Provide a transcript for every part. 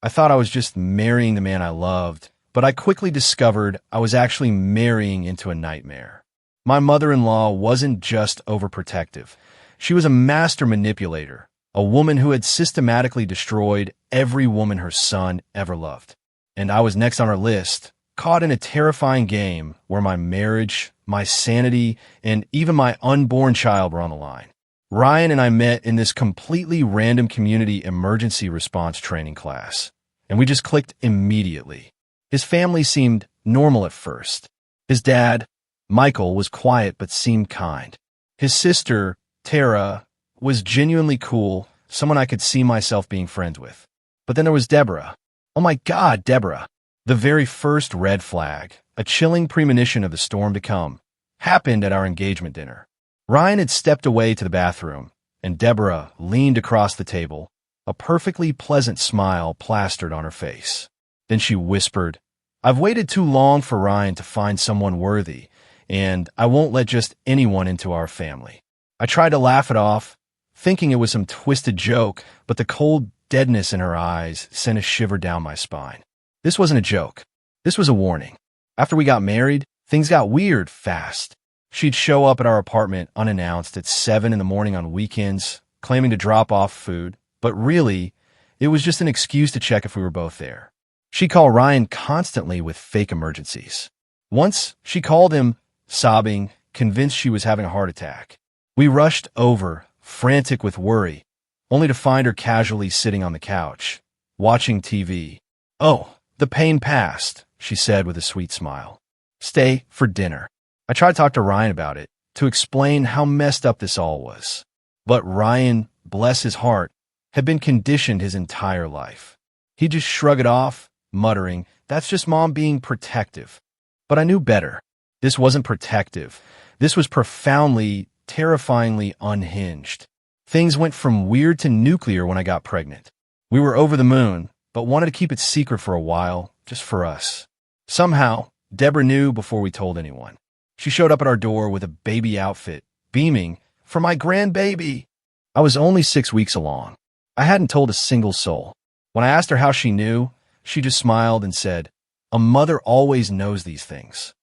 I thought I was just marrying the man I loved, but I quickly discovered I was actually marrying into a nightmare. My mother-in-law wasn't just overprotective. She was a master manipulator, a woman who had systematically destroyed every woman her son ever loved. And I was next on her list, caught in a terrifying game where my marriage, my sanity, and even my unborn child were on the line. Ryan and I met in this completely random community emergency response training class, and we just clicked immediately. His family seemed normal at first. His dad, Michael, was quiet but seemed kind. His sister, Tara, was genuinely cool, someone I could see myself being friends with. But then there was Deborah. Oh my God, Deborah. The very first red flag, a chilling premonition of the storm to come, happened at our engagement dinner. Ryan had stepped away to the bathroom, and Deborah leaned across the table, a perfectly pleasant smile plastered on her face. Then she whispered, "I've waited too long for Ryan to find someone worthy, and I won't let just anyone into our family." I tried to laugh it off, thinking it was some twisted joke, but the cold deadness in her eyes sent a shiver down my spine. This wasn't a joke. This was a warning. After we got married, things got weird fast. She'd show up at our apartment unannounced at 7 in the morning on weekends, claiming to drop off food, but really, it was just an excuse to check if we were both there. She'd call Ryan constantly with fake emergencies. Once, she called him, sobbing, convinced she was having a heart attack. We rushed over, frantic with worry, only to find her casually sitting on the couch, watching TV. "Oh, the pain passed," she said with a sweet smile. "Stay for dinner." I tried to talk to Ryan about it, to explain how messed up this all was. But Ryan, bless his heart, had been conditioned his entire life. He'd just shrug it off, muttering, "That's just mom being protective." But I knew better. This wasn't protective. This was profoundly, terrifyingly unhinged. Things went from weird to nuclear when I got pregnant. We were over the moon, but wanted to keep it secret for a while, just for us. Somehow, Deborah knew before we told anyone. She showed up at our door with a baby outfit, beaming, "For my grandbaby." I was only 6 weeks along. I hadn't told a single soul. When I asked her how she knew, she just smiled and said, "A mother always knows these things."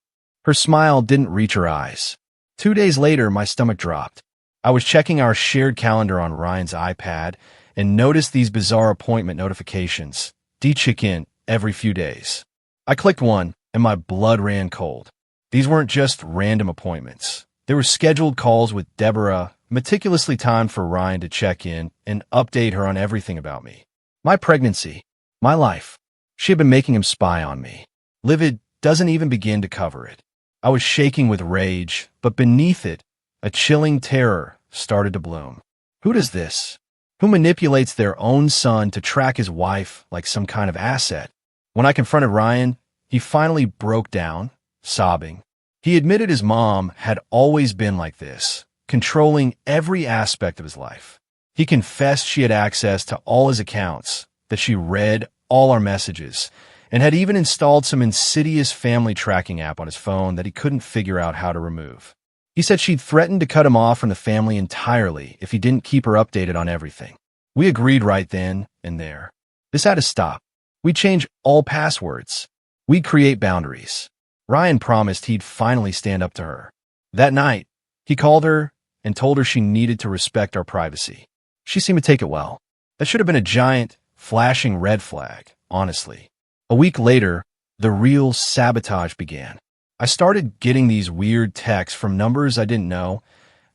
Her smile didn't reach her eyes. 2 days later, my stomach dropped. I was checking our shared calendar on Ryan's iPad and noticed these bizarre appointment notifications, check in every few days. I clicked one, and my blood ran cold. These weren't just random appointments. They were scheduled calls with Deborah, meticulously timed for Ryan to check in and update her on everything about me. My pregnancy, my life. She had been making him spy on me. Livid doesn't even begin to cover it. I was shaking with rage, but beneath it, a chilling terror started to bloom. Who does this? Who manipulates their own son to track his wife like some kind of asset? When I confronted Ryan, he finally broke down, sobbing. He admitted his mom had always been like this, controlling every aspect of his life. He confessed she had access to all his accounts, that she read all our messages, and had even installed some insidious family tracking app on his phone that he couldn't figure out how to remove. He said she'd threatened to cut him off from the family entirely if he didn't keep her updated on everything. We agreed right then and there. This had to stop. We'd change all passwords. We'd create boundaries. Ryan promised he'd finally stand up to her. That night, he called her and told her she needed to respect our privacy. She seemed to take it well. That should have been a giant, flashing red flag, honestly. A week later, the real sabotage began. I started getting these weird texts from numbers I didn't know,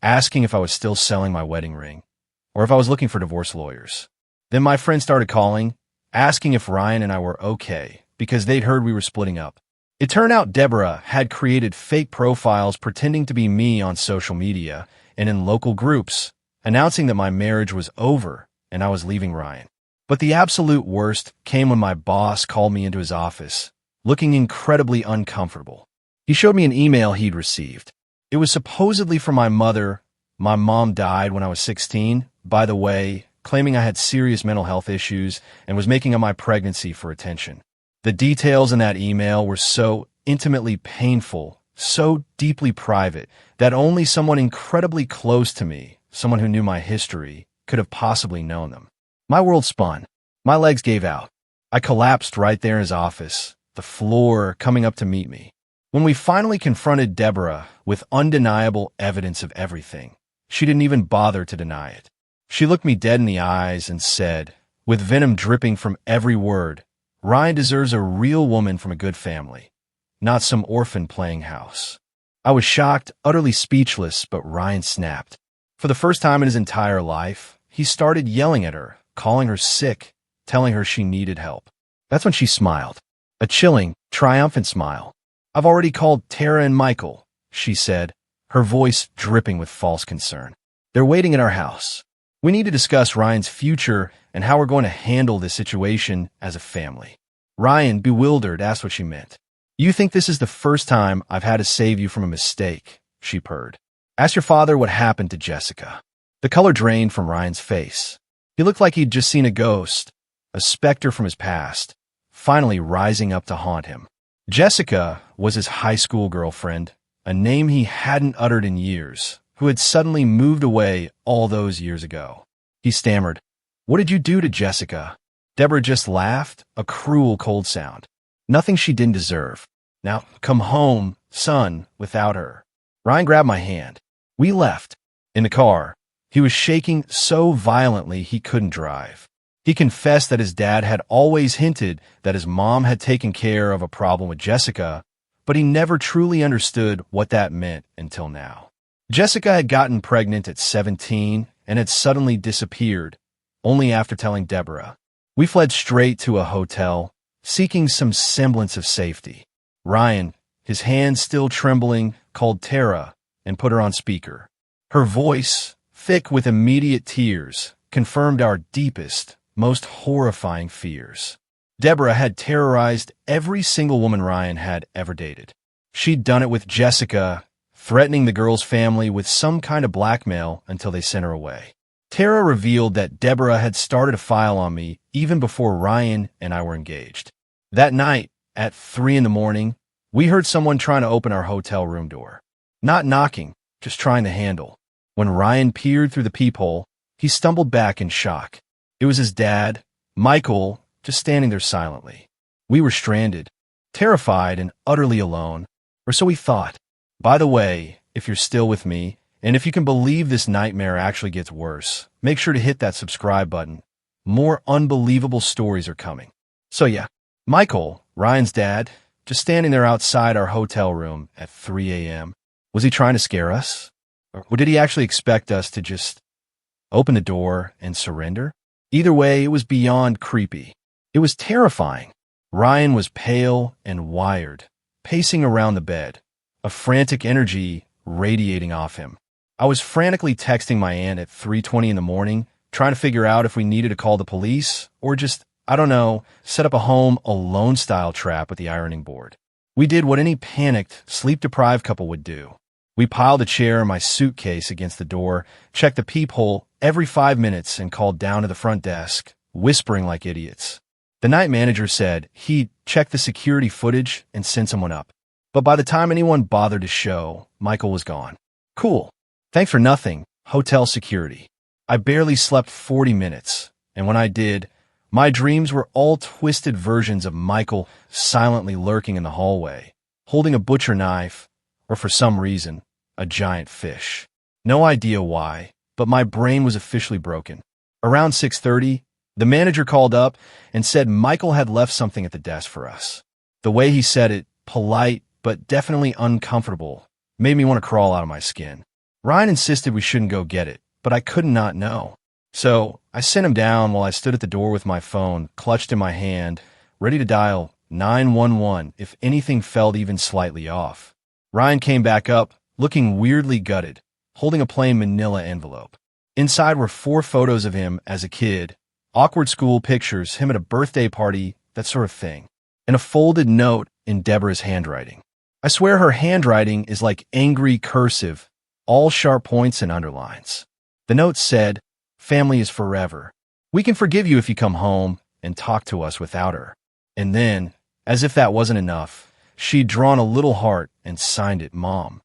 asking if I was still selling my wedding ring, or if I was looking for divorce lawyers. Then my friends started calling, asking if Ryan and I were okay, because they'd heard we were splitting up. It turned out Deborah had created fake profiles pretending to be me on social media and in local groups, announcing that my marriage was over and I was leaving Ryan. But the absolute worst came when my boss called me into his office, looking incredibly uncomfortable. He showed me an email he'd received. It was supposedly from my mother. My mom died when I was 16, by the way, claiming I had serious mental health issues and was making up my pregnancy for attention. The details in that email were so intimately painful, so deeply private, that only someone incredibly close to me, someone who knew my history, could have possibly known them. My world spun. My legs gave out. I collapsed right there in his office, the floor coming up to meet me. When we finally confronted Deborah with undeniable evidence of everything, she didn't even bother to deny it. She looked me dead in the eyes and said, with venom dripping from every word, "Ryan deserves a real woman from a good family, not some orphan playing house." I was shocked, utterly speechless, but Ryan snapped. For the first time in his entire life, he started yelling at her, calling her sick, telling her she needed help. That's when she smiled. A chilling, triumphant smile. "I've already called Tara and Michael," she said, her voice dripping with false concern. "They're waiting at our house. We need to discuss Ryan's future and how we're going to handle this situation as a family." Ryan, bewildered, asked what she meant. "You think this is the first time I've had to save you from a mistake," she purred. "Ask your father what happened to Jessica." The color drained from Ryan's face. He looked like he'd just seen a ghost, a specter from his past, finally rising up to haunt him. Jessica was his high school girlfriend, a name he hadn't uttered in years, who had suddenly moved away all those years ago. He stammered, "What did you do to Jessica?" Deborah just laughed, a cruel, cold sound. "Nothing she didn't deserve. Now, come home, son, without her." Ryan grabbed my hand. We left. In the car, he was shaking so violently he couldn't drive. He confessed that his dad had always hinted that his mom had taken care of a problem with Jessica, but he never truly understood what that meant until now. Jessica had gotten pregnant at 17 and had suddenly disappeared, only after telling Deborah. We fled straight to a hotel, seeking some semblance of safety. Ryan, his hands still trembling, called Tara and put her on speaker. Her voice, thick with immediate tears, confirmed our deepest, most horrifying fears. Deborah had terrorized every single woman Ryan had ever dated. She'd done it with Jessica, threatening the girl's family with some kind of blackmail until they sent her away. Tara revealed that Deborah had started a file on me even before Ryan and I were engaged. That night, at 3 a.m, we heard someone trying to open our hotel room door. Not knocking, just trying the handle. When Ryan peered through the peephole, he stumbled back in shock. It was his dad, Michael, just standing there silently. We were stranded, terrified and utterly alone, or so we thought. By the way, if you're still with me, and if you can believe this nightmare actually gets worse, make sure to hit that subscribe button. More unbelievable stories are coming. So yeah, Michael, Ryan's dad, just standing there outside our hotel room at 3 a.m. Was he trying to scare us? Or did he actually expect us to just open the door and surrender? Either way, it was beyond creepy. It was terrifying. Ryan was pale and wired, pacing around the bed, a frantic energy radiating off him. I was frantically texting my aunt at 3:20 in the morning, trying to figure out if we needed to call the police or just, I don't know, set up a home alone style trap with the ironing board. We did what any panicked, sleep-deprived couple would do. We piled a chair and my suitcase against the door, checked the peephole every 5 minutes, and called down to the front desk, whispering like idiots. The night manager said he'd check the security footage and send someone up. But by the time anyone bothered to show, Michael was gone. Cool. Thanks for nothing, hotel security. I barely slept 40 minutes, and when I did, my dreams were all twisted versions of Michael silently lurking in the hallway, holding a butcher knife, or for some reason, a giant fish. No idea why, but my brain was officially broken. Around 6:30, the manager called up and said Michael had left something at the desk for us. The way he said it, polite but definitely uncomfortable, made me want to crawl out of my skin. Ryan insisted we shouldn't go get it, but I could not know. So I sent him down while I stood at the door with my phone clutched in my hand, ready to dial 911 if anything felt even slightly off. Ryan came back up, looking weirdly gutted, holding a plain manila envelope. Inside were 4 photos of him as a kid, awkward school pictures, him at a birthday party, that sort of thing, and a folded note in Deborah's handwriting. I swear her handwriting is like angry cursive, all sharp points and underlines. The note said, "Family is forever. We can forgive you if you come home and talk to us without her." And then, as if that wasn't enough, she'd drawn a little heart and signed it Mom.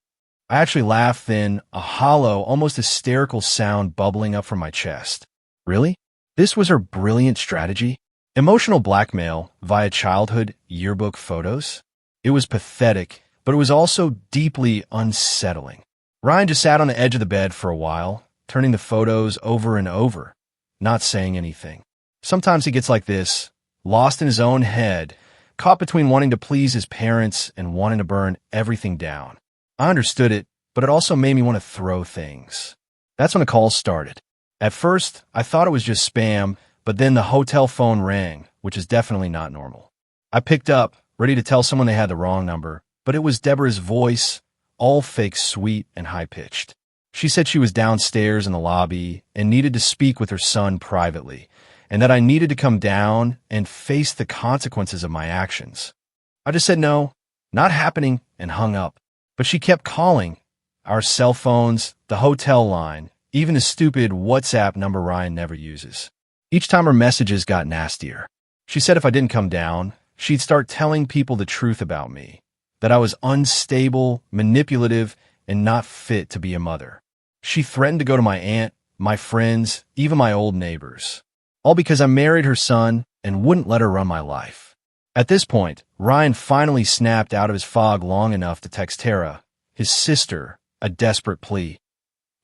I actually laughed then, a hollow, almost hysterical sound bubbling up from my chest. Really? This was her brilliant strategy? Emotional blackmail via childhood yearbook photos? It was pathetic, but it was also deeply unsettling. Ryan just sat on the edge of the bed for a while, turning the photos over and over, not saying anything. Sometimes he gets like this, lost in his own head, caught between wanting to please his parents and wanting to burn everything down. I understood it, but it also made me want to throw things. That's when the calls started. At first, I thought it was just spam, but then the hotel phone rang, which is definitely not normal. I picked up, ready to tell someone they had the wrong number, but it was Deborah's voice, all fake sweet and high-pitched. She said she was downstairs in the lobby and needed to speak with her son privately, and that I needed to come down and face the consequences of my actions. I just said no, not happening, and hung up. But she kept calling. Our cell phones, the hotel line, even the stupid WhatsApp number Ryan never uses. Each time her messages got nastier. She said if I didn't come down, she'd start telling people the truth about me, that I was unstable, manipulative, and not fit to be a mother. She threatened to go to my aunt, my friends, even my old neighbors. All because I married her son and wouldn't let her run my life. At this point, Ryan finally snapped out of his fog long enough to text Tara, his sister, a desperate plea.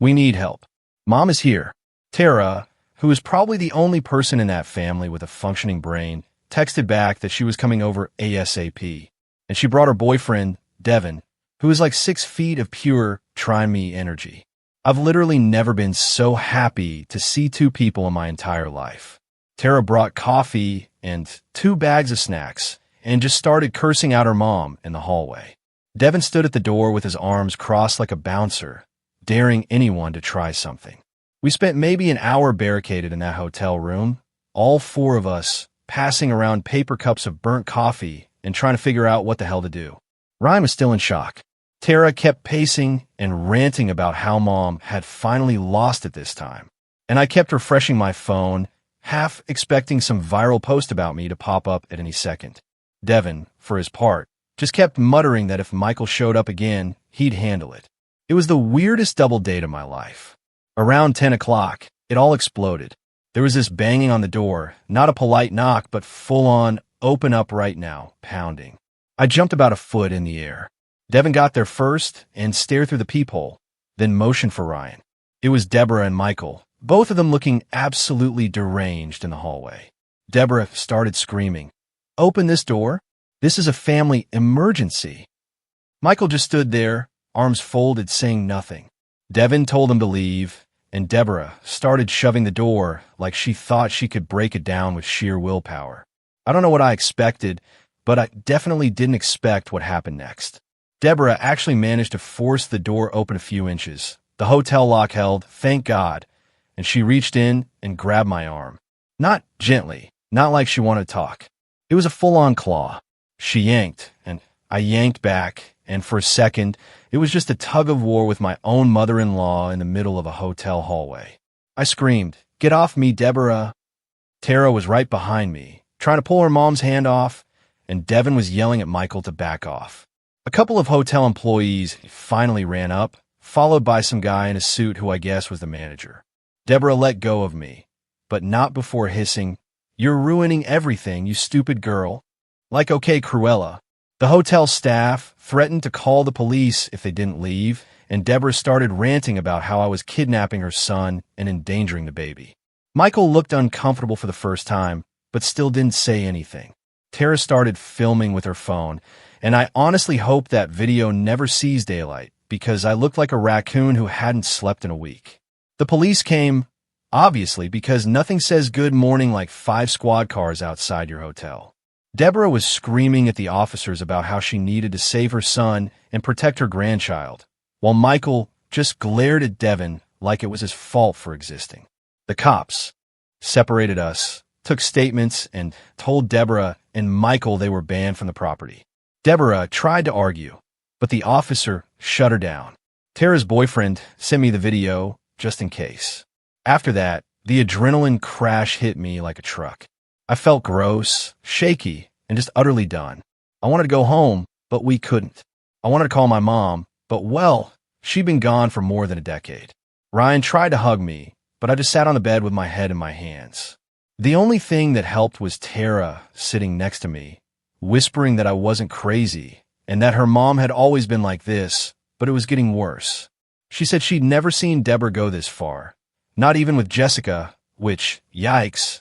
"We need help. Mom is here." Tara, who was probably the only person in that family with a functioning brain, texted back that she was coming over ASAP, and she brought her boyfriend, Devin, who was like 6 feet of pure try me energy. I've literally never been so happy to see 2 people in my entire life. Tara brought coffee and 2 bags of snacks and just started cursing out her mom in the hallway. Devin stood at the door with his arms crossed like a bouncer, daring anyone to try something. We spent maybe an hour barricaded in that hotel room, all 4 of us passing around paper cups of burnt coffee and trying to figure out what the hell to do. Ryan was still in shock. Tara kept pacing and ranting about how Mom had finally lost it this time, and I kept refreshing my phone, half expecting some viral post about me to pop up at any second. Devin, for his part, just kept muttering that if Michael showed up again, he'd handle it. It was the weirdest double date of my life. Around 10 o'clock, it all exploded. There was this banging on the door, not a polite knock, but full-on, open up right now, pounding. I jumped about a foot in the air. Devin got there first and stared through the peephole, then motioned for Ryan. It was Deborah and Michael, both of them looking absolutely deranged in the hallway. Deborah started screaming, "Open this door. This is a family emergency." Michael just stood there, arms folded, saying nothing. Devin told him to leave, and Deborah started shoving the door like she thought she could break it down with sheer willpower. I don't know what I expected, but I definitely didn't expect what happened next. Deborah actually managed to force the door open a few inches. The hotel lock held, thank God, and she reached in and grabbed my arm. Not gently, not like she wanted to talk. It was a full-on claw. She yanked, and I yanked back, and for a second, it was just a tug-of-war with my own mother-in-law in the middle of a hotel hallway. I screamed, "Get off me, Deborah!" Tara was right behind me, trying to pull her mom's hand off, and Devin was yelling at Michael to back off. A couple of hotel employees finally ran up, followed by some guy in a suit who I guess was the manager. Deborah let go of me, but not before hissing, "You're ruining everything, you stupid girl." Like okay, Cruella. The hotel staff threatened to call the police if they didn't leave, and Deborah started ranting about how I was kidnapping her son and endangering the baby. Michael looked uncomfortable for the first time, but still didn't say anything. Tara started filming with her phone, and I honestly hope that video never sees daylight, because I looked like a raccoon who hadn't slept in a week. The police came, obviously, because nothing says good morning like 5 squad cars outside your hotel. Deborah was screaming at the officers about how she needed to save her son and protect her grandchild, while Michael just glared at Devin like it was his fault for existing. The cops separated us, took statements, and told Deborah and Michael they were banned from the property. Deborah tried to argue, but the officer shut her down. Tara's boyfriend sent me the video just in case. After that, the adrenaline crash hit me like a truck. I felt gross, shaky, and just utterly done. I wanted to go home, but we couldn't. I wanted to call my mom, but well, she'd been gone for more than a decade. Ryan tried to hug me, but I just sat on the bed with my head in my hands. The only thing that helped was Tara sitting next to me, whispering that I wasn't crazy and that her mom had always been like this, but it was getting worse. She said she'd never seen Deborah go this far, not even with Jessica, which, yikes,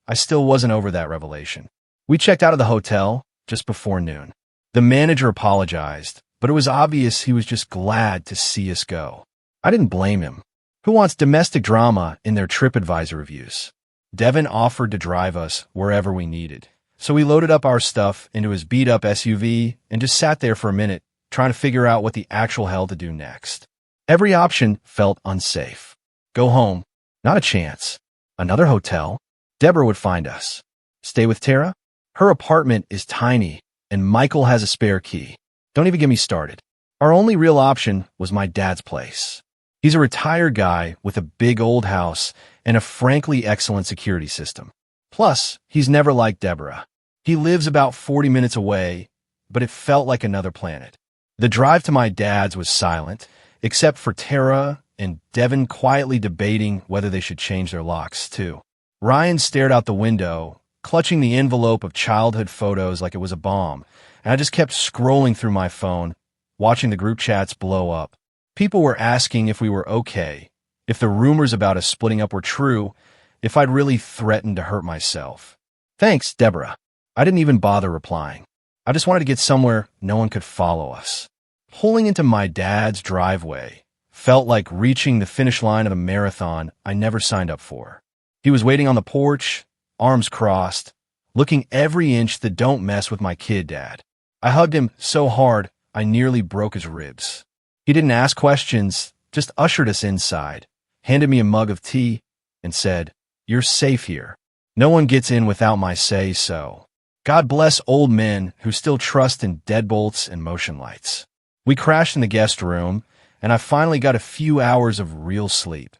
I still wasn't over that revelation. We checked out of the hotel just before noon. The manager apologized, but it was obvious he was just glad to see us go. I didn't blame him. Who wants domestic drama in their TripAdvisor reviews? Devin offered to drive us wherever we needed, so we loaded up our stuff into his beat-up SUV and just sat there for a minute, trying to figure out what the actual hell to do next. Every option felt unsafe. Go home? Not a chance. Another hotel? Deborah would find us. Stay with Tara? Her apartment is tiny, and Michael has a spare key. Don't even get me started. Our only real option was my dad's place. He's a retired guy with a big old house and a frankly excellent security system. Plus, he's never liked Deborah. He lives about 40 minutes away, but it felt like another planet. The drive to my dad's was silent, except for Tara and Devin quietly debating whether they should change their locks, too. Ryan stared out the window, clutching the envelope of childhood photos like it was a bomb, and I just kept scrolling through my phone, watching the group chats blow up. People were asking if we were okay, if the rumors about us splitting up were true, if I'd really threatened to hurt myself. Thanks, Deborah. I didn't even bother replying. I just wanted to get somewhere no one could follow us. Pulling into my dad's driveway felt like reaching the finish line of a marathon I never signed up for. He was waiting on the porch, arms crossed, looking every inch the don't mess with my kid dad. I hugged him so hard I nearly broke his ribs. He didn't ask questions, just ushered us inside, handed me a mug of tea, and said, "You're safe here. No one gets in without my say-so." God bless old men who still trust in deadbolts and motion lights. We crashed in the guest room, and I finally got a few hours of real sleep,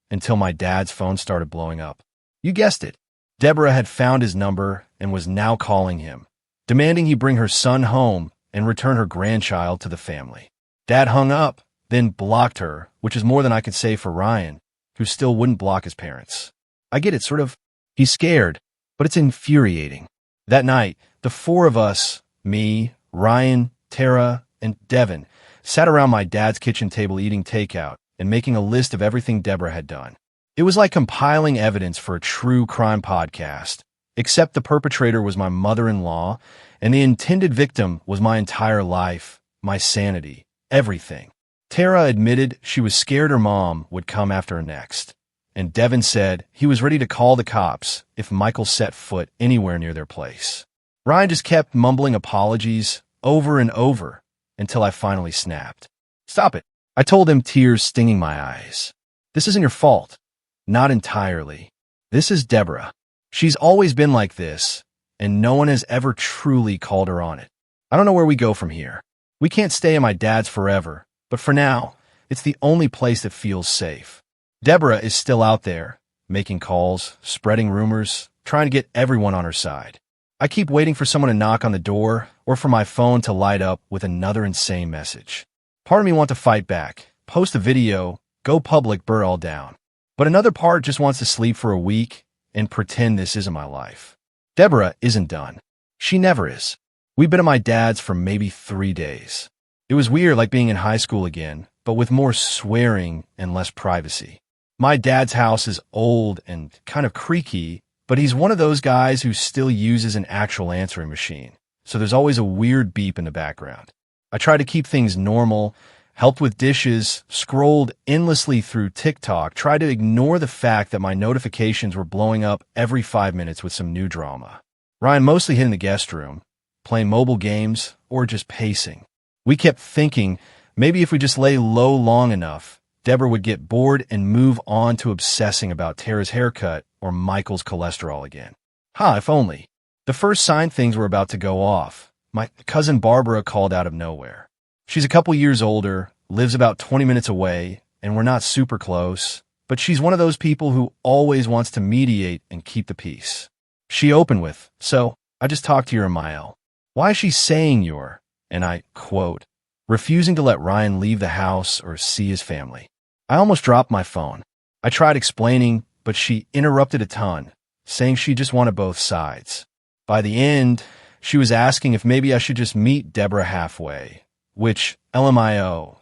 until my dad's phone started blowing up. You guessed it. Deborah had found his number and was now calling him, demanding he bring her son home and return her grandchild to the family. Dad hung up, then blocked her, which is more than I could say for Ryan, who still wouldn't block his parents. I get it, sort of. He's scared, but it's infuriating. That night, the four of us, me, Ryan, Tara, and Devin, sat around my dad's kitchen table eating takeout and making a list of everything Deborah had done. It was like compiling evidence for a true crime podcast, except the perpetrator was my mother-in-law, and the intended victim was my entire life, my sanity, everything. Tara admitted she was scared her mom would come after her next, and Devin said he was ready to call the cops if Michael set foot anywhere near their place. Ryan just kept mumbling apologies over and over until I finally snapped. "Stop it," I told him, tears stinging my eyes. "This isn't your fault." "Not entirely. This is Deborah. She's always been like this, and no one has ever truly called her on it. I don't know where we go from here. We can't stay at my dad's forever, but for now, it's the only place that feels safe. Deborah is still out there, making calls, spreading rumors, trying to get everyone on her side. I keep waiting for someone to knock on the door or for my phone to light up with another insane message. Part of me wants to fight back, post a video, go public, burn all down. But another part just wants to sleep for a week and pretend this isn't my life. Deborah isn't done. She never is. We've been at my dad's for maybe 3 days. It was weird, like being in high school again, but with more swearing and less privacy. My dad's house is old and kind of creaky, but he's one of those guys who still uses an actual answering machine, so there's always a weird beep in the background. I try to keep things normal, helped with dishes, scrolled endlessly through TikTok, tried to ignore the fact that my notifications were blowing up every 5 minutes with some new drama. Ryan mostly hid in the guest room, playing mobile games or just pacing. We kept thinking maybe if we just lay low long enough, Deborah would get bored and move on to obsessing about Tara's haircut or Michael's cholesterol again. If only. The first sign things were about to go off, my cousin Barbara called out of nowhere. She's a couple years older, lives about 20 minutes away, and we're not super close, but she's one of those people who always wants to mediate and keep the peace. She opened with, "So, I just talked to your Mael. Why is she saying you're," and I quote, "refusing to let Ryan leave the house or see his family?" I almost dropped my phone. I tried explaining, but she interrupted a ton, saying she just wanted both sides. By the end, she was asking if maybe I should just meet Deborah halfway, which, LMIO,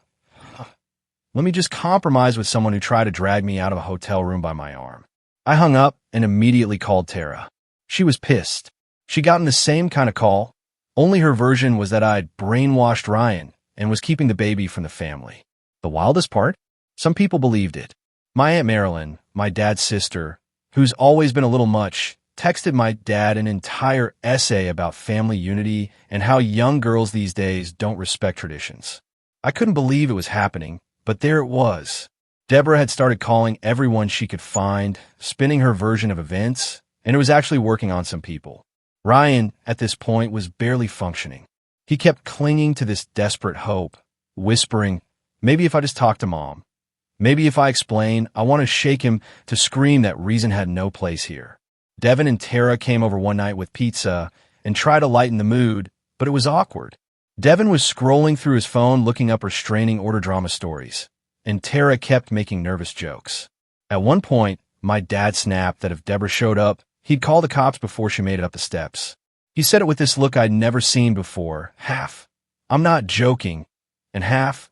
let me just compromise with someone who tried to drag me out of a hotel room by my arm. I hung up and immediately called Tara. She was pissed. She'd gotten the same kind of call, only her version was that I'd brainwashed Ryan and was keeping the baby from the family. The wildest part? Some people believed it. My Aunt Marilyn, my dad's sister, who's always been a little much, texted my dad an entire essay about family unity and how young girls these days don't respect traditions. I couldn't believe it was happening, but there it was. Deborah had started calling everyone she could find, spinning her version of events, and it was actually working on some people. Ryan, at this point, was barely functioning. He kept clinging to this desperate hope, whispering, maybe if I just talk to Mom. Maybe if I explain, I want to shake him to scream that reason had no place here. Devin and Tara came over one night with pizza and tried to lighten the mood, but it was awkward. Devin was scrolling through his phone looking up restraining order drama stories, and Tara kept making nervous jokes. At one point, my dad snapped that if Deborah showed up, he'd call the cops before she made it up the steps. He said it with this look I'd never seen before, half, I'm not joking, and half,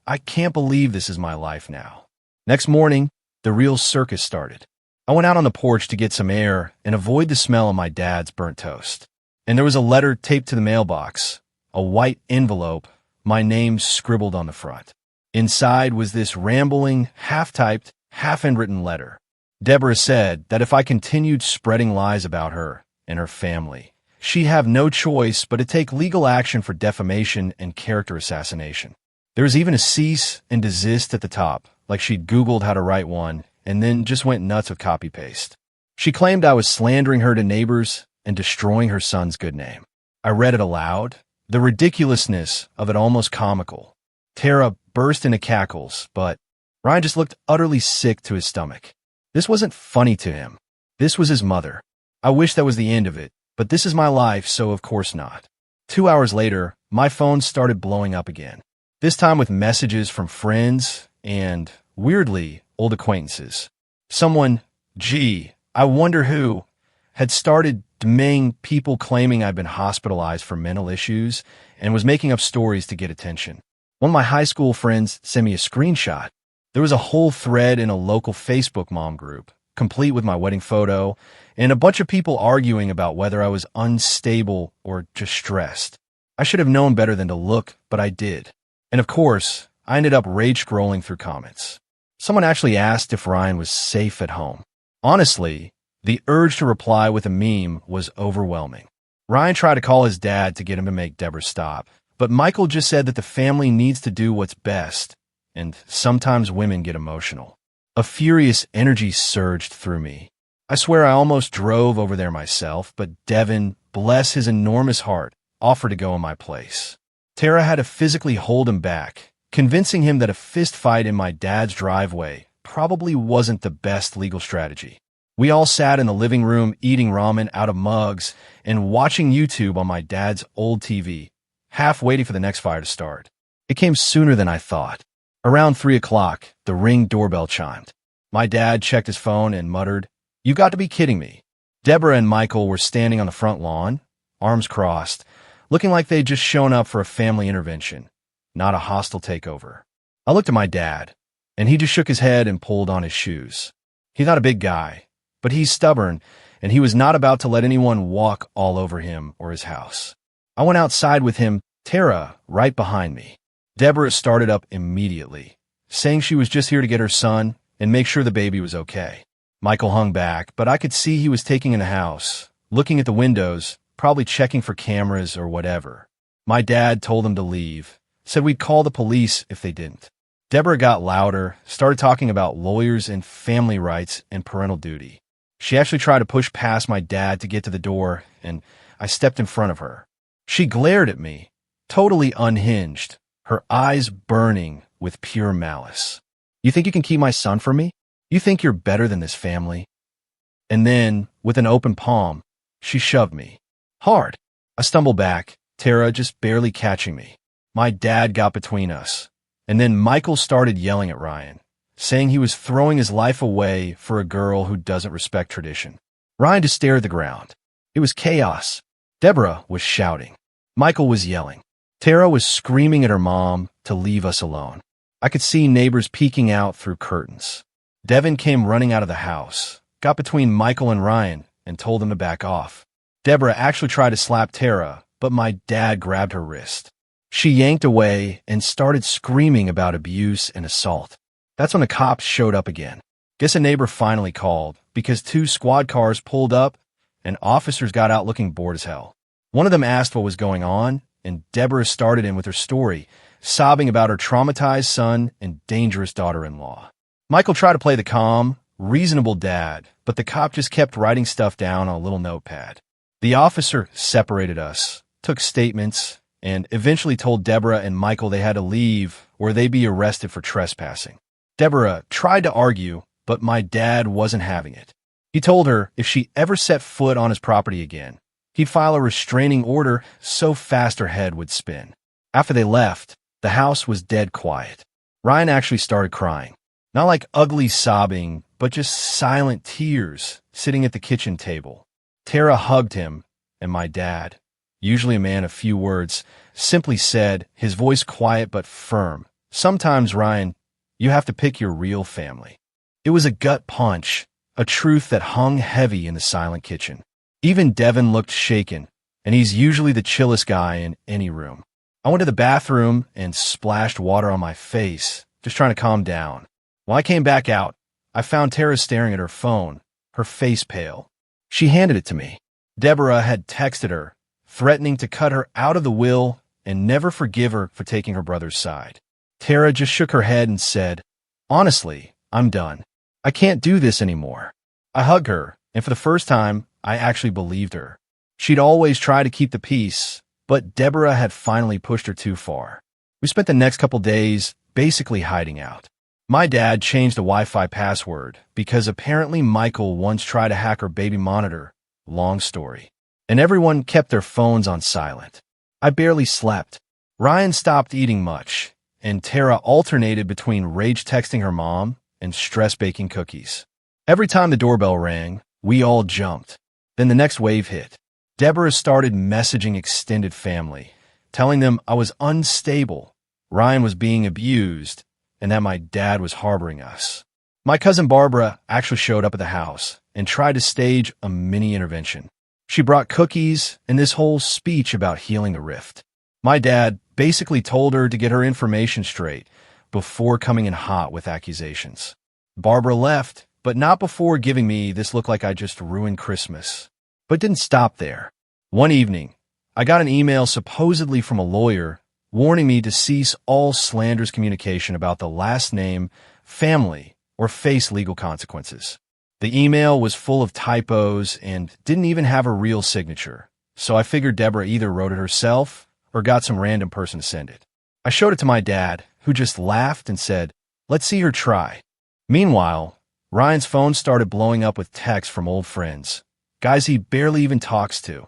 I can't believe this is my life now. Next morning, the real circus started. I went out on the porch to get some air and avoid the smell of my dad's burnt toast. And there was a letter taped to the mailbox, a white envelope, my name scribbled on the front. Inside was this rambling, half-typed, half-handwritten letter. Deborah said that if I continued spreading lies about her and her family, she'd have no choice but to take legal action for defamation and character assassination. There was even a cease and desist at the top, like she'd Googled how to write one and then just went nuts with copy-paste. She claimed I was slandering her to neighbors and destroying her son's good name. I read it aloud, the ridiculousness of it almost comical. Tara burst into cackles, but Ryan just looked utterly sick to his stomach. This wasn't funny to him. This was his mother. I wish that was the end of it, but this is my life, so of course not. 2 hours later, my phone started blowing up again. This time with messages from friends and, weirdly, old acquaintances. Someone, gee, I wonder who, had started DMing people claiming I'd been hospitalized for mental issues and was making up stories to get attention. One of my high school friends sent me a screenshot. There was a whole thread in a local Facebook mom group, complete with my wedding photo, and a bunch of people arguing about whether I was unstable or just stressed. I should have known better than to look, but I did. And of course, I ended up rage scrolling through comments. Someone actually asked if Ryan was safe at home. Honestly, the urge to reply with a meme was overwhelming. Ryan tried to call his dad to get him to make Deborah stop, but Michael just said that the family needs to do what's best, and sometimes women get emotional. A furious energy surged through me. I swear I almost drove over there myself, but Devin, bless his enormous heart, offered to go in my place. Tara had to physically hold him back, convincing him that a fist fight in my dad's driveway probably wasn't the best legal strategy. We all sat in the living room eating ramen out of mugs and watching YouTube on my dad's old TV, half waiting for the next fire to start. It came sooner than I thought. Around 3 o'clock, the Ring doorbell chimed. My dad checked his phone and muttered, "You got to be kidding me." Deborah and Michael were standing on the front lawn, arms crossed, looking like they'd just shown up for a family intervention, not a hostile takeover. I looked at my dad, and he just shook his head and pulled on his shoes. He's not a big guy, but he's stubborn, and he was not about to let anyone walk all over him or his house. I went outside with him, Tara right behind me. Deborah started up immediately, saying she was just here to get her son and make sure the baby was okay. Michael hung back, but I could see he was taking in the house, looking at the windows, probably checking for cameras or whatever. My dad told them to leave, said we'd call the police if they didn't. Deborah got louder, started talking about lawyers and family rights and parental duty. She actually tried to push past my dad to get to the door, and I stepped in front of her. She glared at me, totally unhinged, her eyes burning with pure malice. "You think you can keep my son from me? You think you're better than this family?" And then, with an open palm, she shoved me. Hard. I stumbled back, Tara just barely catching me. My dad got between us. And then Michael started yelling at Ryan, saying he was throwing his life away for a girl who doesn't respect tradition. Ryan just stared at the ground. It was chaos. Deborah was shouting. Michael was yelling. Tara was screaming at her mom to leave us alone. I could see neighbors peeking out through curtains. Devin came running out of the house, got between Michael and Ryan, and told them to back off. Deborah actually tried to slap Tara, but my dad grabbed her wrist. She yanked away and started screaming about abuse and assault. That's when the cops showed up again. Guess a neighbor finally called, because 2 squad cars pulled up and officers got out looking bored as hell. One of them asked what was going on, and Deborah started in with her story, sobbing about her traumatized son and dangerous daughter-in-law. Michael tried to play the calm, reasonable dad, but the cop just kept writing stuff down on a little notepad. The officer separated us, took statements, and eventually told Deborah and Michael they had to leave or they'd be arrested for trespassing. Deborah tried to argue, but my dad wasn't having it. He told her if she ever set foot on his property again, he'd file a restraining order so fast her head would spin. After they left, the house was dead quiet. Ryan actually started crying. Not like ugly sobbing, but just silent tears sitting at the kitchen table. Tara hugged him, and my dad, usually a man of few words, simply said, his voice quiet but firm, "Sometimes, Ryan, you have to pick your real family." It was a gut punch, a truth that hung heavy in the silent kitchen. Even Devin looked shaken, and he's usually the chillest guy in any room. I went to the bathroom and splashed water on my face, just trying to calm down. When I came back out, I found Tara staring at her phone, her face pale. She handed it to me. Deborah had texted her, threatening to cut her out of the will and never forgive her for taking her brother's side. Tara just shook her head and said, "Honestly, I'm done. I can't do this anymore." I hugged her, and for the first time, I actually believed her. She'd always tried to keep the peace, but Deborah had finally pushed her too far. We spent the next couple days basically hiding out. My dad changed the Wi-Fi password because apparently Michael once tried to hack our baby monitor. Long story. And everyone kept their phones on silent. I barely slept. Ryan stopped eating much, and Tara alternated between rage texting her mom and stress baking cookies. Every time the doorbell rang, we all jumped. Then the next wave hit. Deborah started messaging extended family, telling them I was unstable, Ryan was being abused, and that my dad was harboring us. My cousin Barbara actually showed up at the house and tried to stage a mini intervention. She brought cookies and this whole speech about healing the rift. My dad basically told her to get her information straight before coming in hot with accusations. Barbara left, but not before giving me this look like I just ruined Christmas. But it didn't stop there. One evening, I got an email supposedly from a lawyer warning me to cease all slanderous communication about the last name, family, or face legal consequences. The email was full of typos and didn't even have a real signature, so I figured Deborah either wrote it herself or got some random person to send it. I showed it to my dad, who just laughed and said, "Let's see her try." Meanwhile, Ryan's phone started blowing up with texts from old friends, guys he barely even talks to,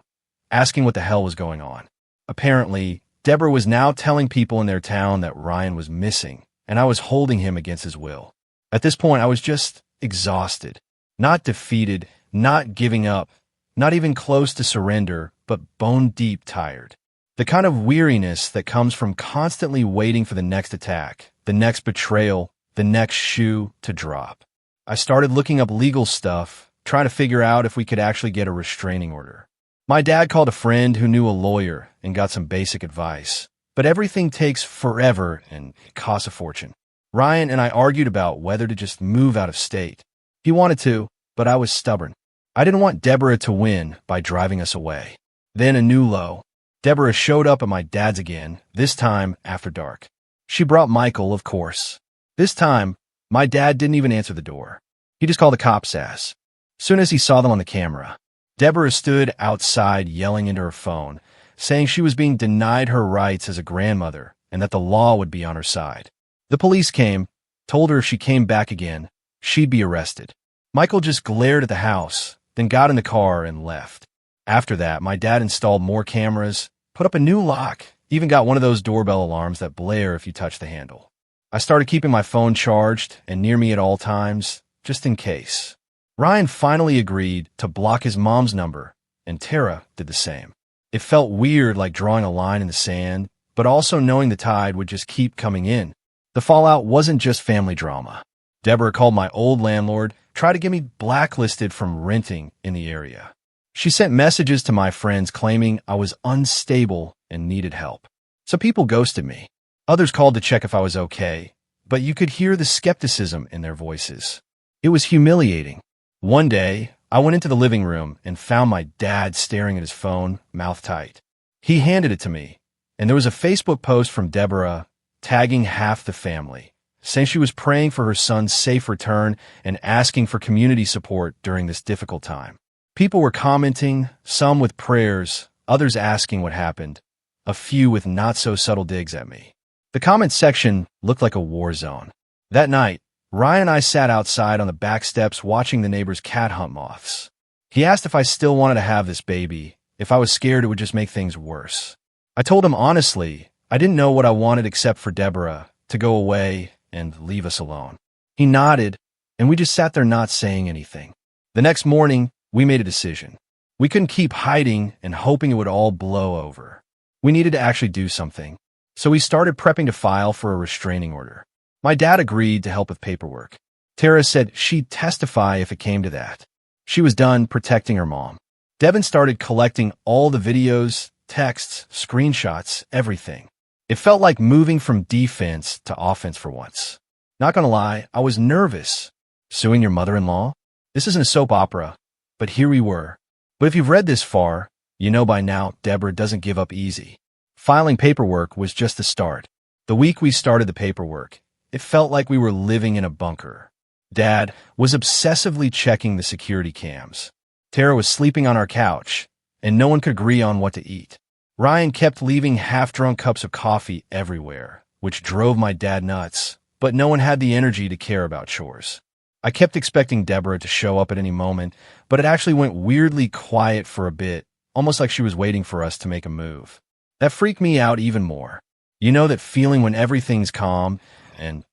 asking what the hell was going on. Apparently, Deborah was now telling people in their town that Ryan was missing, and I was holding him against his will. At this point, I was just exhausted. Not defeated, not giving up, not even close to surrender, but bone-deep tired. The kind of weariness that comes from constantly waiting for the next attack, the next betrayal, the next shoe to drop. I started looking up legal stuff, trying to figure out if we could actually get a restraining order. My dad called a friend who knew a lawyer and got some basic advice, but everything takes forever and it costs a fortune. Ryan and I argued about whether to just move out of state. He wanted to, but I was stubborn. I didn't want Deborah to win by driving us away. Then a new low. Deborah showed up at my dad's again, this time after dark. She brought Michael, of course. This time, my dad didn't even answer the door. He just called the cops ass. Soon as he saw them on the camera, Deborah stood outside yelling into her phone, saying she was being denied her rights as a grandmother and that the law would be on her side. The police came, told her if she came back again, she'd be arrested. Michael just glared at the house, then got in the car and left. After that, my dad installed more cameras, put up a new lock, even got one of those doorbell alarms that blare if you touch the handle. I started keeping my phone charged and near me at all times, just in case. Ryan finally agreed to block his mom's number, and Tara did the same. It felt weird, like drawing a line in the sand, but also knowing the tide would just keep coming in. The fallout wasn't just family drama. Deborah called my old landlord, tried to get me blacklisted from renting in the area. She sent messages to my friends claiming I was unstable and needed help. Some people ghosted me. Others called to check if I was okay, but you could hear the skepticism in their voices. It was humiliating. One day, I went into the living room and found my dad staring at his phone, mouth tight. He handed it to me, and there was a Facebook post from Deborah tagging half the family, saying she was praying for her son's safe return and asking for community support during this difficult time. People were commenting, some with prayers, others asking what happened, a few with not-so-subtle digs at me. The comment section looked like a war zone. That night, Ryan and I sat outside on the back steps watching the neighbor's cat hunt moths. He asked if I still wanted to have this baby, if I was scared it would just make things worse. I told him honestly, I didn't know what I wanted except for Deborah to go away and leave us alone. He nodded, and we just sat there not saying anything. The next morning, we made a decision. We couldn't keep hiding and hoping it would all blow over. We needed to actually do something. So we started prepping to file for a restraining order. My dad agreed to help with paperwork. Tara said she'd testify if it came to that. She was done protecting her mom. Devin started collecting all the videos, texts, screenshots, everything. It felt like moving from defense to offense for once. Not gonna lie, I was nervous. Suing your mother-in-law? This isn't a soap opera, but here we were. But if you've read this far, you know by now Deborah doesn't give up easy. Filing paperwork was just the start. The week we started the paperwork, it felt like we were living in a bunker. Dad was obsessively checking the security cams. Tara was sleeping on our couch, and no one could agree on what to eat. Ryan kept leaving half-drunk cups of coffee everywhere, which drove my dad nuts, but no one had the energy to care about chores. I kept expecting Deborah to show up at any moment, but it actually went weirdly quiet for a bit, almost like she was waiting for us to make a move. That freaked me out even more. You know that feeling when everything's calm and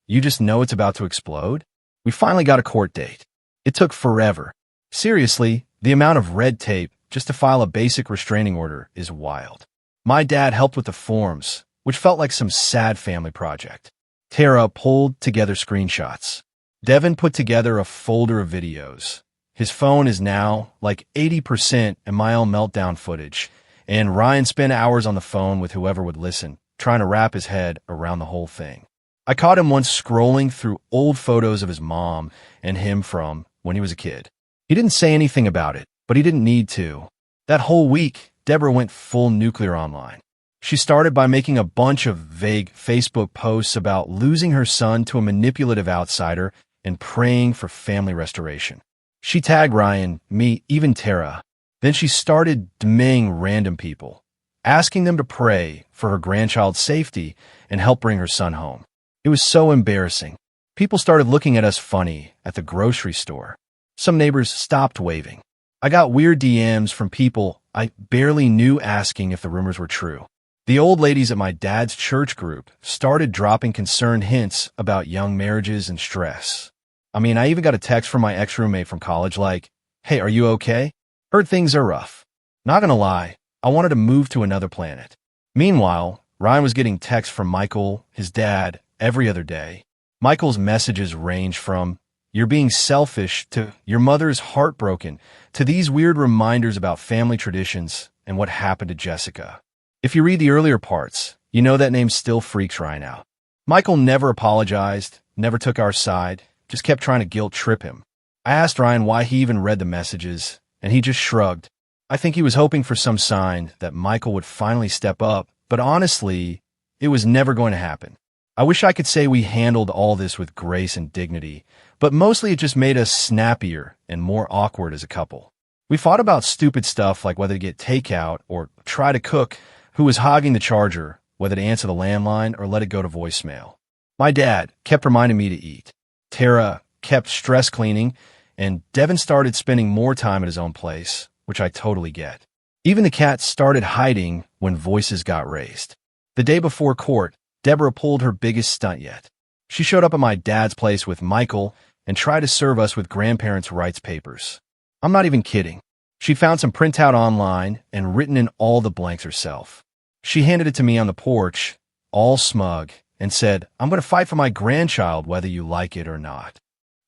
you just know it's about to explode? We finally got a court date. It took forever. Seriously, the amount of red tape just to file a basic restraining order is wild. My dad helped with the forms, which felt like some sad family project. Tara pulled together screenshots. Devin put together a folder of videos. His phone is now like 80% in my own meltdown footage, and Ryan spent hours on the phone with whoever would listen, trying to wrap his head around the whole thing. I caught him once scrolling through old photos of his mom and him from when he was a kid. He didn't say anything about it, but he didn't need to. That whole week, Deborah went full nuclear online. She started by making a bunch of vague Facebook posts about losing her son to a manipulative outsider and praying for family restoration. She tagged Ryan, me, even Tara. Then she started DMing random people, asking them to pray for her grandchild's safety and help bring her son home. It was so embarrassing. People started looking at us funny at the grocery store. Some neighbors stopped waving. I got weird DMs from people I barely knew asking if the rumors were true. The old ladies at my dad's church group started dropping concerned hints about young marriages and stress. I even got a text from my ex-roommate from college like, "Hey, are you okay? Heard things are rough." Not gonna lie, I wanted to move to another planet. Meanwhile, Ryan was getting texts from Michael, his dad, every other day. Michael's messages range from, "You're being selfish," to "Your mother's heartbroken," to these weird reminders about family traditions and what happened to Jessica. If you read the earlier parts, you know that name still freaks Ryan out. Michael never apologized, never took our side, just kept trying to guilt trip him. I asked Ryan why he even read the messages, and he just shrugged. I think he was hoping for some sign that Michael would finally step up, but honestly, it was never going to happen. I wish I could say we handled all this with grace and dignity, but mostly it just made us snappier and more awkward as a couple. We fought about stupid stuff like whether to get takeout or try to cook, who was hogging the charger, whether to answer the landline or let it go to voicemail. My dad kept reminding me to eat. Tara kept stress cleaning, and Devin started spending more time at his own place, which I totally get. Even the cat started hiding when voices got raised. The day before court, Deborah pulled her biggest stunt yet. She showed up at my dad's place with Michael, and try to serve us with grandparents' rights papers. I'm not even kidding. She found some printout online and written in all the blanks herself. She handed it to me on the porch, all smug, and said, "I'm going to fight for my grandchild whether you like it or not."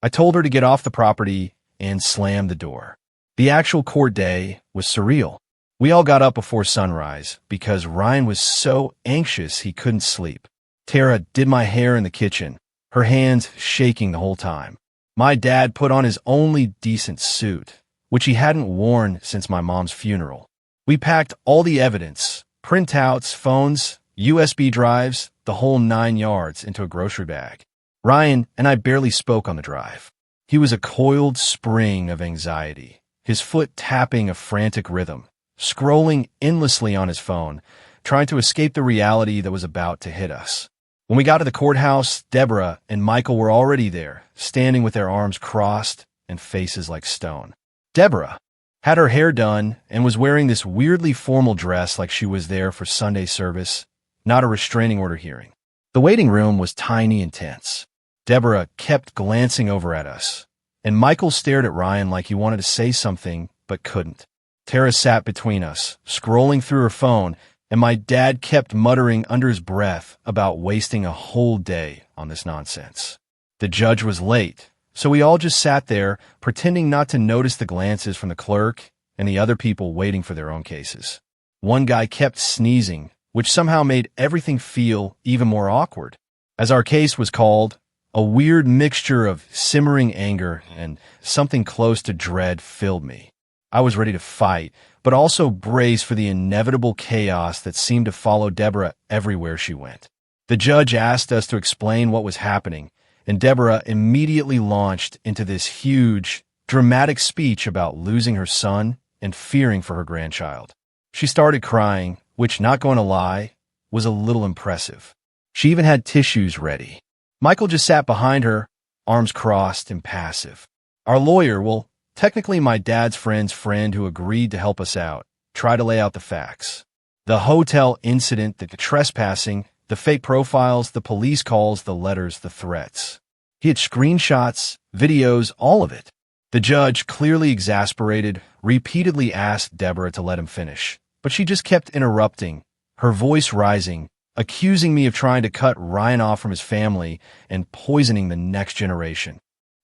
I told her to get off the property and slammed the door. The actual court day was surreal. We all got up before sunrise because Ryan was so anxious he couldn't sleep. Tara did my hair in the kitchen, her hands shaking the whole time. My dad put on his only decent suit, which he hadn't worn since my mom's funeral. We packed all the evidence, printouts, phones, USB drives, the whole 9 yards into a grocery bag. Ryan and I barely spoke on the drive. He was a coiled spring of anxiety, his foot tapping a frantic rhythm, scrolling endlessly on his phone, trying to escape the reality that was about to hit us. When we got to the courthouse, Deborah and Michael were already there, standing with their arms crossed and faces like stone. Deborah had her hair done and was wearing this weirdly formal dress like she was there for Sunday service, not a restraining order hearing. The waiting room was tiny and tense. Deborah kept glancing over at us, and Michael stared at Ryan like he wanted to say something but couldn't. Tara sat between us, scrolling through her phone, and my dad kept muttering under his breath about wasting a whole day on this nonsense. The judge was late, so we all just sat there, pretending not to notice the glances from the clerk and the other people waiting for their own cases. One guy kept sneezing, which somehow made everything feel even more awkward. As our case was called, a weird mixture of simmering anger and something close to dread filled me. I was ready to fight, but also brace for the inevitable chaos that seemed to follow Deborah everywhere she went. The judge asked us to explain what was happening, and Deborah immediately launched into this huge, dramatic speech about losing her son and fearing for her grandchild. She started crying, which, not going to lie, was a little impressive. She even had tissues ready. Michael just sat behind her, arms crossed, impassive. Our lawyer, well, technically my dad's friend's friend who agreed to help us out, tried to lay out the facts. The hotel incident, the trespassing, the fake profiles, the police calls, the letters, the threats. He had screenshots, videos, all of it. The judge, clearly exasperated, repeatedly asked Deborah to let him finish, but she just kept interrupting, her voice rising, accusing me of trying to cut Ryan off from his family and poisoning the next generation.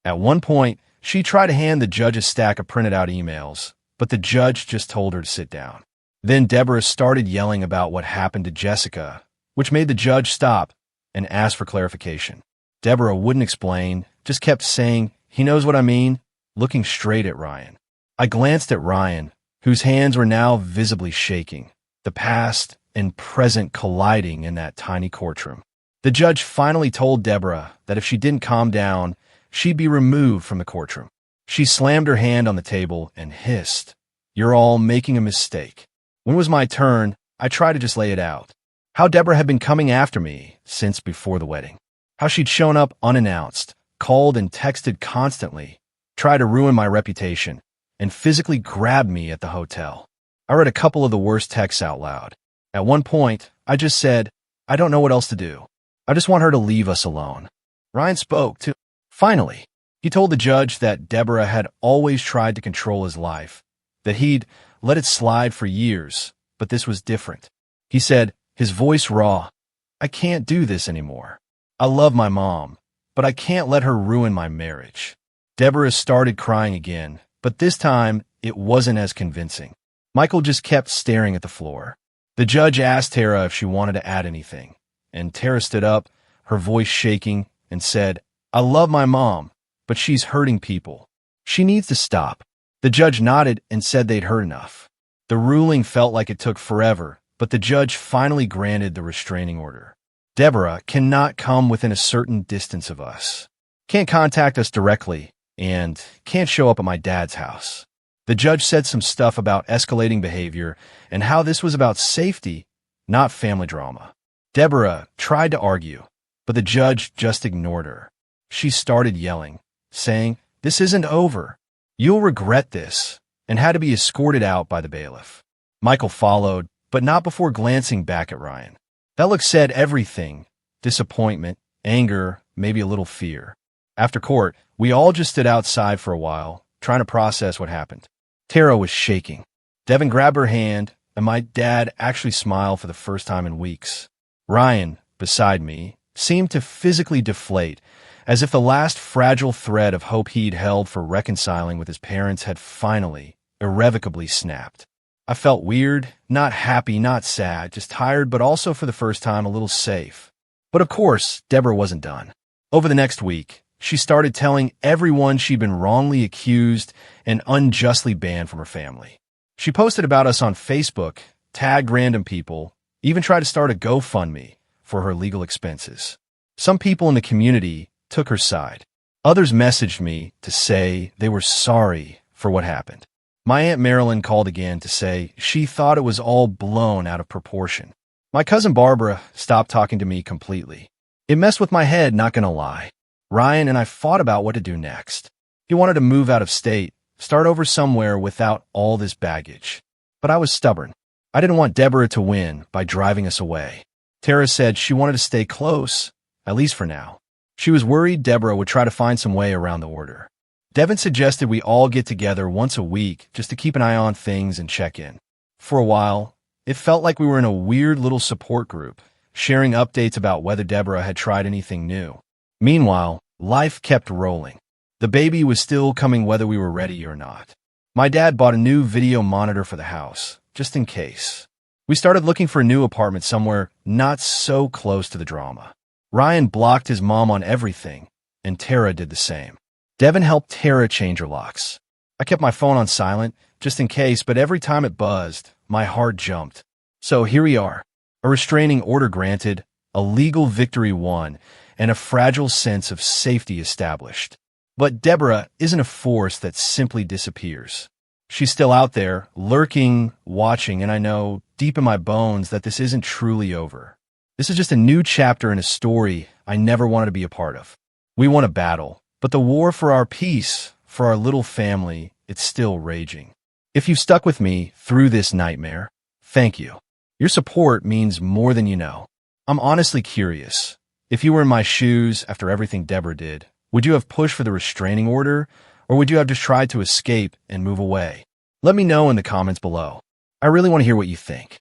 At one point, she tried to hand the judge a stack of printed out emails, but the judge just told her to sit down. Then Deborah started yelling about what happened to Jessica, which made the judge stop and ask for clarification. Deborah wouldn't explain, just kept saying, "He knows what I mean," looking straight at Ryan. I glanced at Ryan, whose hands were now visibly shaking, the past and present colliding in that tiny courtroom. The judge finally told Deborah that if she didn't calm down, she'd be removed from the courtroom. She slammed her hand on the table and hissed, "You're all making a mistake." When it was my turn, I tried to just lay it out. How Deborah had been coming after me since before the wedding. How she'd shown up unannounced, called and texted constantly, tried to ruin my reputation, and physically grabbed me at the hotel. I read a couple of the worst texts out loud. At one point, I just said, "I don't know what else to do. I just want her to leave us alone." Ryan spoke, too. Finally, he told the judge that Deborah had always tried to control his life, that he'd let it slide for years, but this was different. He said, his voice raw, "I can't do this anymore. I love my mom, but I can't let her ruin my marriage." Deborah started crying again, but this time it wasn't as convincing. Michael just kept staring at the floor. The judge asked Tara if she wanted to add anything, and Tara stood up, her voice shaking, and said, "I love my mom, but she's hurting people. She needs to stop." The judge nodded and said they'd heard enough. The ruling felt like it took forever, but the judge finally granted the restraining order. Deborah cannot come within a certain distance of us, can't contact us directly, and can't show up at my dad's house. The judge said some stuff about escalating behavior and how this was about safety, not family drama. Deborah tried to argue, but the judge just ignored her. She started yelling, saying, "This isn't over. You'll regret this," and had to be escorted out by the bailiff. Michael followed, but not before glancing back at Ryan. That look said everything: disappointment, anger, maybe a little fear. After court, we all just stood outside for a while, trying to process what happened. Tara was shaking. Devin grabbed her hand, and my dad actually smiled for the first time in weeks. Ryan, beside me, seemed to physically deflate, as if the last fragile thread of hope he'd held for reconciling with his parents had finally, irrevocably snapped. I felt weird, not happy, not sad, just tired, but also for the first time a little safe. But of course, Deborah wasn't done. Over the next week, she started telling everyone she'd been wrongly accused and unjustly banned from her family. She posted about us on Facebook, tagged random people, even tried to start a GoFundMe for her legal expenses. Some people in the community took her side. Others messaged me to say they were sorry for what happened. My Aunt Marilyn called again to say she thought it was all blown out of proportion. My cousin Barbara stopped talking to me completely. It messed with my head, not gonna lie. Ryan and I fought about what to do next. He wanted to move out of state, start over somewhere without all this baggage. But I was stubborn. I didn't want Deborah to win by driving us away. Tara said she wanted to stay close, at least for now. She was worried Deborah would try to find some way around the order. Devin suggested we all get together once a week just to keep an eye on things and check in. For a while, it felt like we were in a weird little support group, sharing updates about whether Deborah had tried anything new. Meanwhile, life kept rolling. The baby was still coming whether we were ready or not. My dad bought a new video monitor for the house, just in case. We started looking for a new apartment somewhere not so close to the drama. Ryan blocked his mom on everything, and Tara did the same. Devin helped Tara change her locks. I kept my phone on silent, just in case, but every time it buzzed, my heart jumped. So here we are, a restraining order granted, a legal victory won, and a fragile sense of safety established. But Deborah isn't a force that simply disappears. She's still out there, lurking, watching, and I know, deep in my bones, that this isn't truly over. This is just a new chapter in a story I never wanted to be a part of. We won a battle, but the war for our peace, for our little family, it's still raging. If you've stuck with me through this nightmare, thank you. Your support means more than you know. I'm honestly curious. If you were in my shoes after everything Deborah did, would you have pushed for the restraining order, or would you have just tried to escape and move away? Let me know in the comments below. I really want to hear what you think.